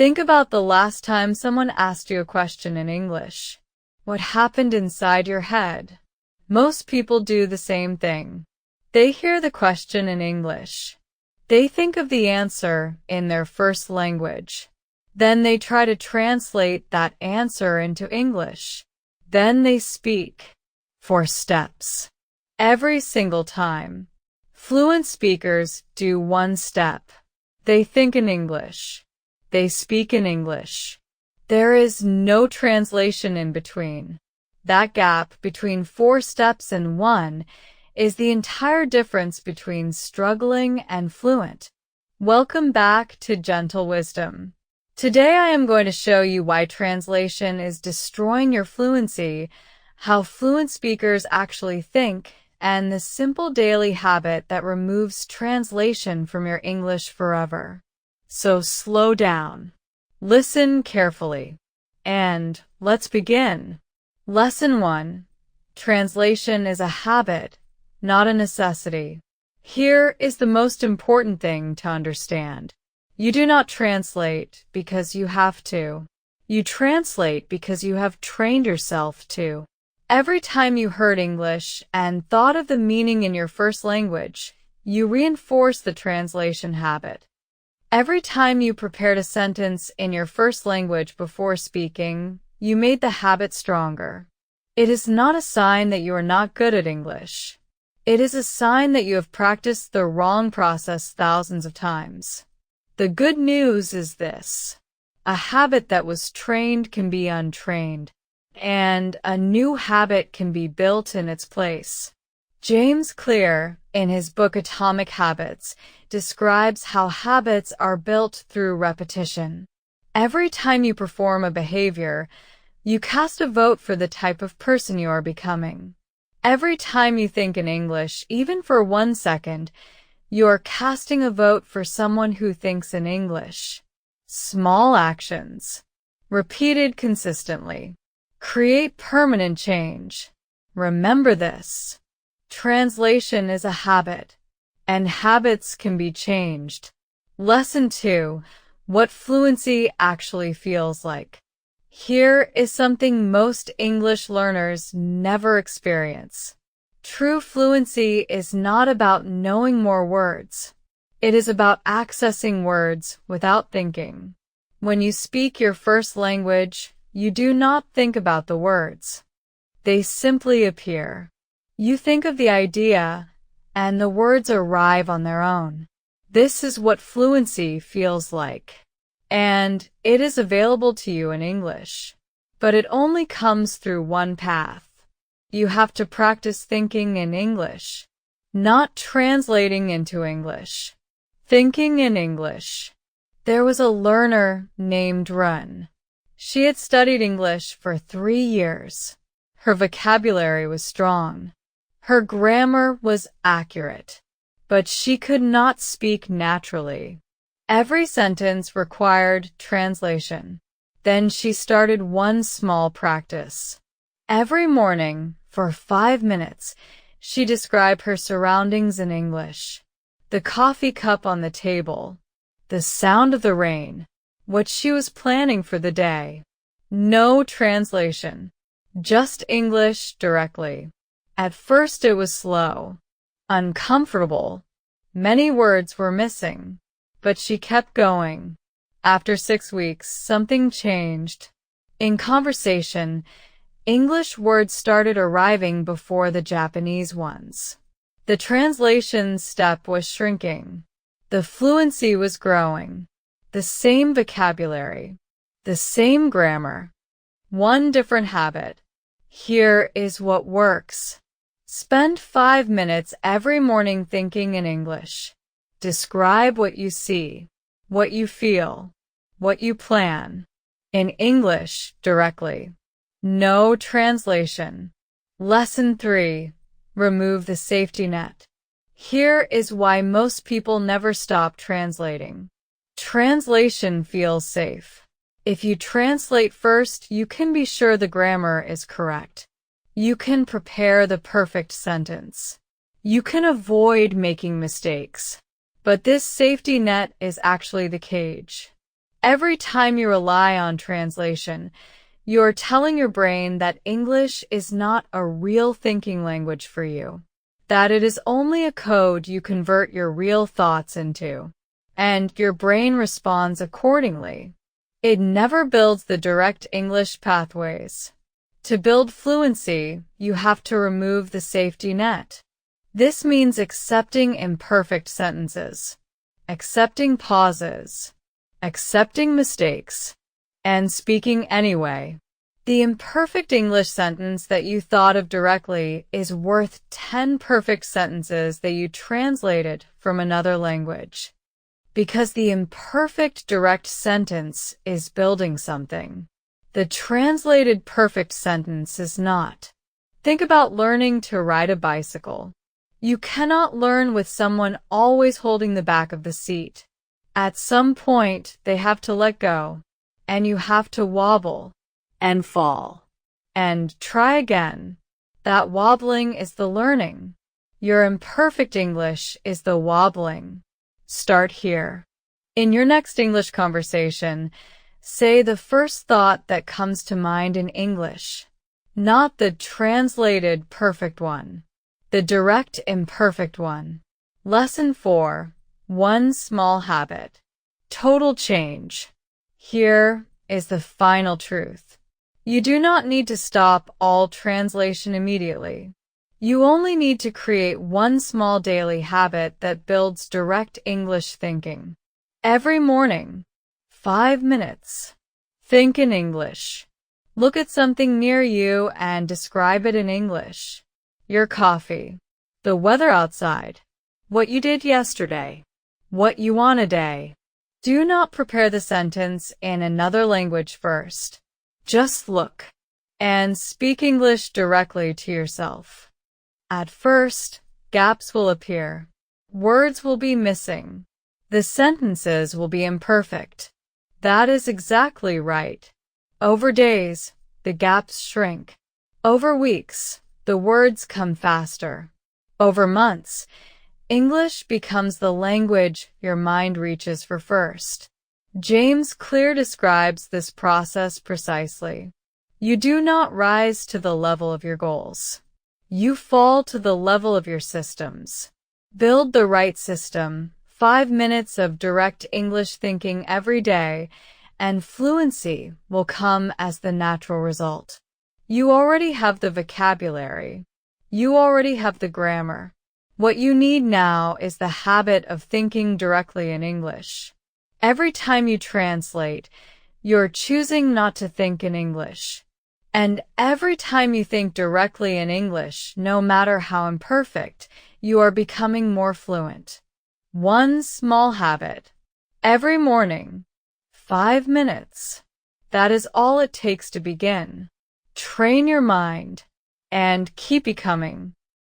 Think about the last time someone asked you a question in English. What happened inside your head? Most people do the same thing. They hear the question in English. They think of the answer in their first language. Then they try to translate that answer into English. Then they speak. 4 steps. Every single time. Fluent speakers do 1 step. They think in English. They speak in English. There is no translation in between. That gap between 4 steps and 1 is the entire difference between struggling and fluent. Welcome back to Gentle Wisdom. Today I am going to show you why translation is destroying your fluency, how fluent speakers actually think, and the simple daily habit that removes translation from your English forever. So slow down. Listen carefully. And let's begin. Lesson 1. Translation is a habit, not a necessity. Here is the most important thing to understand. You do not translate because you have to. You translate because you have trained yourself to. Every time you heard English and thought of the meaning in your first language, you reinforce the translation habit. Every time you prepared a sentence in your first language before speaking, you made the habit stronger. It is not a sign that you are not good at English. It is a sign that you have practiced the wrong process thousands of times. The good news is this: a habit that was trained can be untrained, and a new habit can be built in its place. James Clear, in his book Atomic Habits, describes how habits are built through repetition. Every time you perform a behavior, you cast a vote for the type of person you are becoming. Every time you think in English, even for 1 second, you are casting a vote for someone who thinks in English. Small actions, repeated consistently, create permanent change. Remember this. Translation is a habit, and habits can be changed. Lesson 2. What fluency actually feels like. Here is something most English learners never experience. True fluency is not about knowing more words. It is about accessing words without thinking. When you speak your first language, you do not think about the words. They simply appear. You think of the idea, and the words arrive on their own. This is what fluency feels like. And it is available to you in English. But it only comes through one path. You have to practice thinking in English, not translating into English. Thinking in English. There was a learner named Run. She had studied English for 3 years. Her vocabulary was strong. Her grammar was accurate. But she could not speak naturally. Every sentence required translation. Then she started one small practice. Every morning, for 5 minutes, she described her surroundings in English. The coffee cup on the table, the sound of the rain, what she was planning for the day. No translation, just English directly. At first it was slow, uncomfortable. Many words were missing, but she kept going. After 6 weeks, something changed. In conversation, English words started arriving before the Japanese ones. The translation step was shrinking. The fluency was growing. The same vocabulary. The same grammar. One different habit. Here is what works. Spend 5 minutes every morning thinking in English. Describe what you see, what you feel, what you plan. In English directly. No translation. Lesson 3. Remove the safety net. Here is why most people never stop translating. Translation feels safe. If you translate first, you can be sure the grammar is correct. You can prepare the perfect sentence. You can avoid making mistakes. But this safety net is actually the cage. Every time you rely on translation, you're telling your brain that English is not a real thinking language for you, that it is only a code you convert your real thoughts into, and your brain responds accordingly. It never builds the direct English pathways. To build fluency, you have to remove the safety net. This means accepting imperfect sentences, accepting pauses, accepting mistakes, and speaking anyway. The imperfect English sentence that you thought of directly is worth 10 perfect sentences that you translated from another language. Because the imperfect direct sentence is building something. The translated perfect sentence is not. Think about learning to ride a bicycle. You cannot learn with someone always holding the back of the seat. At some point, they have to let go, and you have to wobble, and fall, and try again. That wobbling is the learning. Your imperfect English is the wobbling. Start here. In your next English conversation, say the first thought that comes to mind in English, not the translated perfect one, the direct imperfect one. Lesson 4. One small habit. Total change. Here is the final truth. You do not need to stop all translation immediately. You only need to create one small daily habit that builds direct English thinking. Every morning, 5 minutes. Think in English. Look at something near you and describe it in English. Your coffee, the weather outside, what you did yesterday, what you want today. Do not prepare the sentence in another language first. Just look and speak English directly to yourself. At first, gaps will appear. Words will be missing. The sentences will be imperfect. That is exactly right. Over days, the gaps shrink. Over weeks, the words come faster. Over months, English becomes the language your mind reaches for first. James Clear describes this process precisely. You do not rise to the level of your goals. You fall to the level of your systems. Build the right system, 5 minutes of direct English thinking every day, and fluency will come as the natural result. You already have the vocabulary. You already have the grammar. What you need now is the habit of thinking directly in English. Every time you translate, you're choosing not to think in English. And every time you think directly in English, no matter how imperfect, you are becoming more fluent. One small habit. Every morning. 5 minutes. That is all it takes to begin. Train your mind and keep becoming.